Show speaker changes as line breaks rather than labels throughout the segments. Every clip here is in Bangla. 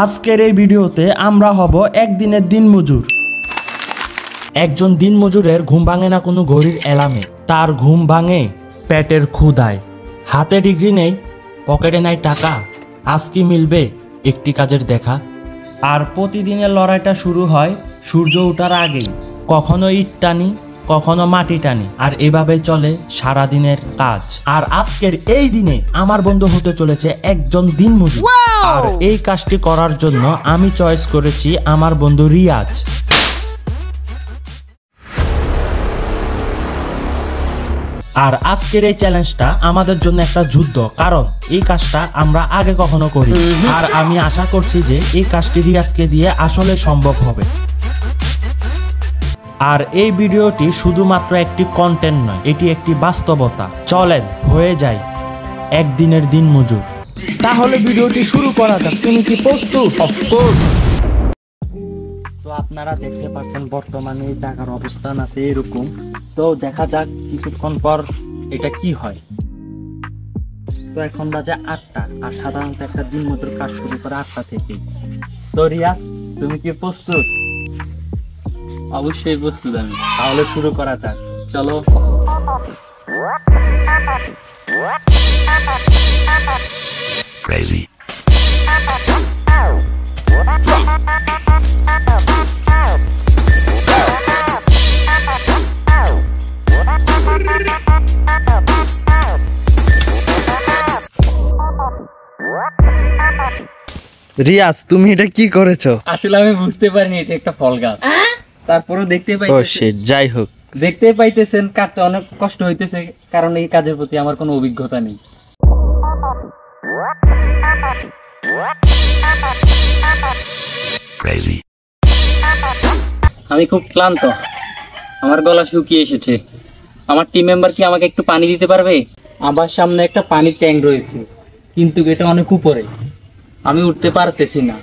আজকের এই ভিডিওতে আমরা হব একদিনের দিনমজুর। একজন দিনমজুরের ঘুম ভাঙে না কোনো ঘড়ির অ্যালার্মে, তার ঘুম ভাঙে পেটের ক্ষুধায়। হাতে ডিগ্রি নেই, পকেটে নাই টাকা, আজ কি মিলবে একটি কাজের দেখা। আর প্রতিদিনের লড়াইটা শুরু হয় সূর্য ওঠার আগেই, কখনো ইট টানি কখনো মাটি টানি, আর এভাবে চলে সারাদিনের কাজ। আর আজকের এই দিনে আমার বন্ধু হতে চলেছে একজন দিনমজুর। আর এই কাজটি করার জন্য আমি চয়েস করেছি আমার বন্ধু রিয়াজ। আর আজকের এই চ্যালেঞ্জটা আমাদের জন্য একটা যুদ্ধ, কারণ এই কাজটা আমরা আগে কখনো করি। আর আমি আশা করছি যে এই কাজটি রিয়াজকে দিয়ে আসলে সম্ভব হবে। আর এই ভিডিওটি শুধুমাত্র একটি কন্টেন্ট নয়, এটি একটি বাস্তবতা। চলেন হয়ে যায় একদিনের দিনমজুর। তাহলে ভিডিওটি শুরু করা যাক। তুমি কি প্রস্তুত? অফকোর্স। তো আপনারা দেখতে পাচ্ছেন বর্তমানে এই জায়গার অবস্থান আছে এরকম। তো দেখা যাক কিছুক্ষণ পর এটা কি হয়। তো এখন বাজে 8টা, আর সাধারণত একটা দিনমজুর কাজ শুরু করে 8টা থেকে। তো রিয়াজ, তুমি কি প্রস্তুত?
অবশ্যই প্রস্তুত আমি।
তাহলে শুরু করা যাক, চলো।
Crazy.
রিয়াজ, তুমি এটা কি করেছো?
আসলে আমি বুঝতে পারিনি এটা একটা ফল গাছ। তারপরেও দেখতে পাইতেছেন,
যাই হোক,
দেখতে পাইতেছেন কাটতে অনেক কষ্ট হইতেছে, কারণ এই কাজের প্রতি আমার কোনো অভিজ্ঞতা নেই।
Crazy.
আমি খুব ক্লান্ত, আমার গলা শুকিয়ে এসেছে। আমার টিম মেম্বার কি আমাকে একটু পানি দিতে পারবে? আমার সামনে একটা পানির ট্যাঙ্ক রয়েছে, কিন্তু এটা অনেক উপরে, আমি উঠতে পারতেছি না।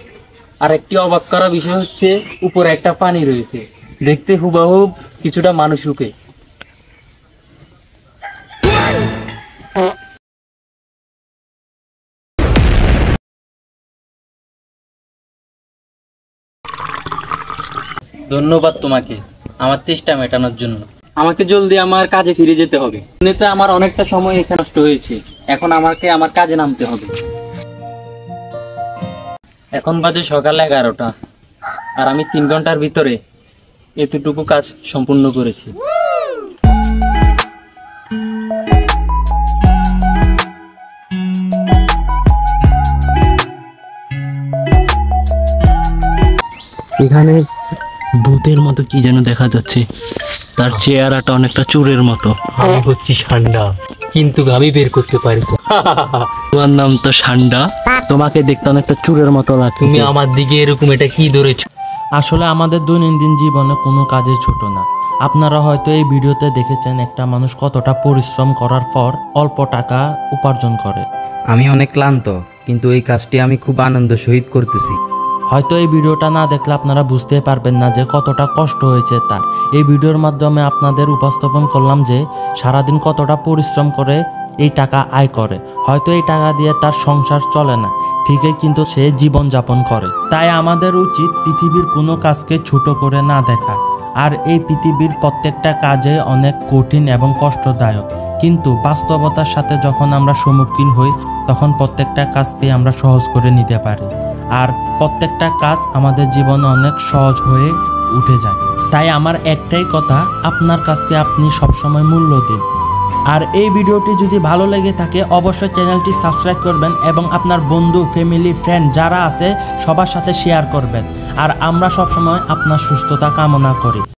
আর একটি অবাক করা বিষয় হচ্ছে, উপরে একটা পানি রয়েছে, দেখতে হুবহু কিছুটা মানুষ রূপে। ধন্যবাদ তোমাকে আমার চেষ্টা মেটানোর জন্য। আমাকে জলদি আমার কাজে ফিরে যেতে হবে। এমনিতে আমার অনেকটা সময় এখানে নষ্ট হয়েছে, এখন আমাকে আমার কাজে নামতে হবে। এখন বাজে সকাল 11টা, আর আমি 3 ঘন্টার ভিতরে এতটুকু কাজ সম্পূর্ণ করেছি।
এখানে ভূতের মতো কি যেন দেখা যাচ্ছে, তার চেহারাটা অনেকটা চোরের মতো।
আমি হচ্ছি ঠান্ডা, কিন্তু আমি বের করতে পারি না।
তোমার নাম তো ঠান্ডা, তোমাকে দেখতে অনেকটা চোরের মতো লাগে।
তুমি আমার দিকে এরকম এটা কি ধরেছো?
আসলে আমাদের দৈনন্দিন জীবনে কোনো কাজে ছোট না। আপনারা হয়তো এই ভিডিওতে দেখেছেন একটা মানুষ কতটা পরিশ্রম করার পর অল্প টাকা উপার্জন করে।
আমি অনেক ক্লান্ত, কিন্তু এই কাজটি আমি খুব আনন্দ সহিত করতেছি।
হয়তো এই ভিডিওটা না দেখলে আপনারা বুঝতে পারবেন না যে কতটা কষ্ট হয়েছে তার। এই ভিডিওর মাধ্যমে আপনাদের উপস্থাপন করলাম যে সারাদিন কতটা পরিশ্রম করে এই টাকা আয় করে। হয়তো এই টাকা দিয়ে তার সংসার চলে না ঠিকই, কিন্তু সে জীবন যাপন করে। তাই আমাদের উচিত পৃথিবীর কোনো কাজকে ছোট করে না দেখা। আর এই পৃথিবীর প্রত্যেকটা কাজে অনেক কঠিন এবং কষ্টদায়ক, কিন্তু বাস্তবতার সাথে যখন আমরা সম্মুখীন হই তখন প্রত্যেকটা কাজকে আমরা সহজ করে নিতে পারি। আর প্রত্যেকটা কাজ আমাদের জীবনে অনেক সহজ হয়ে উঠে যায়। তাই আমার একটাই কথা, আপনার কাজকে আপনি সবসময় মূল্য দিন। আর এই ভিডিওটি যদি ভালো লেগে থাকে অবশ্যই চ্যানেলটি সাবস্ক্রাইব করবেন এবং আপনার বন্ধু, ফ্যামিলি, ফ্রেন্ড যারা আছে সবার সাথে শেয়ার করবেন। আর আমরা সবসময় আপনার সুস্থতা কামনা করি।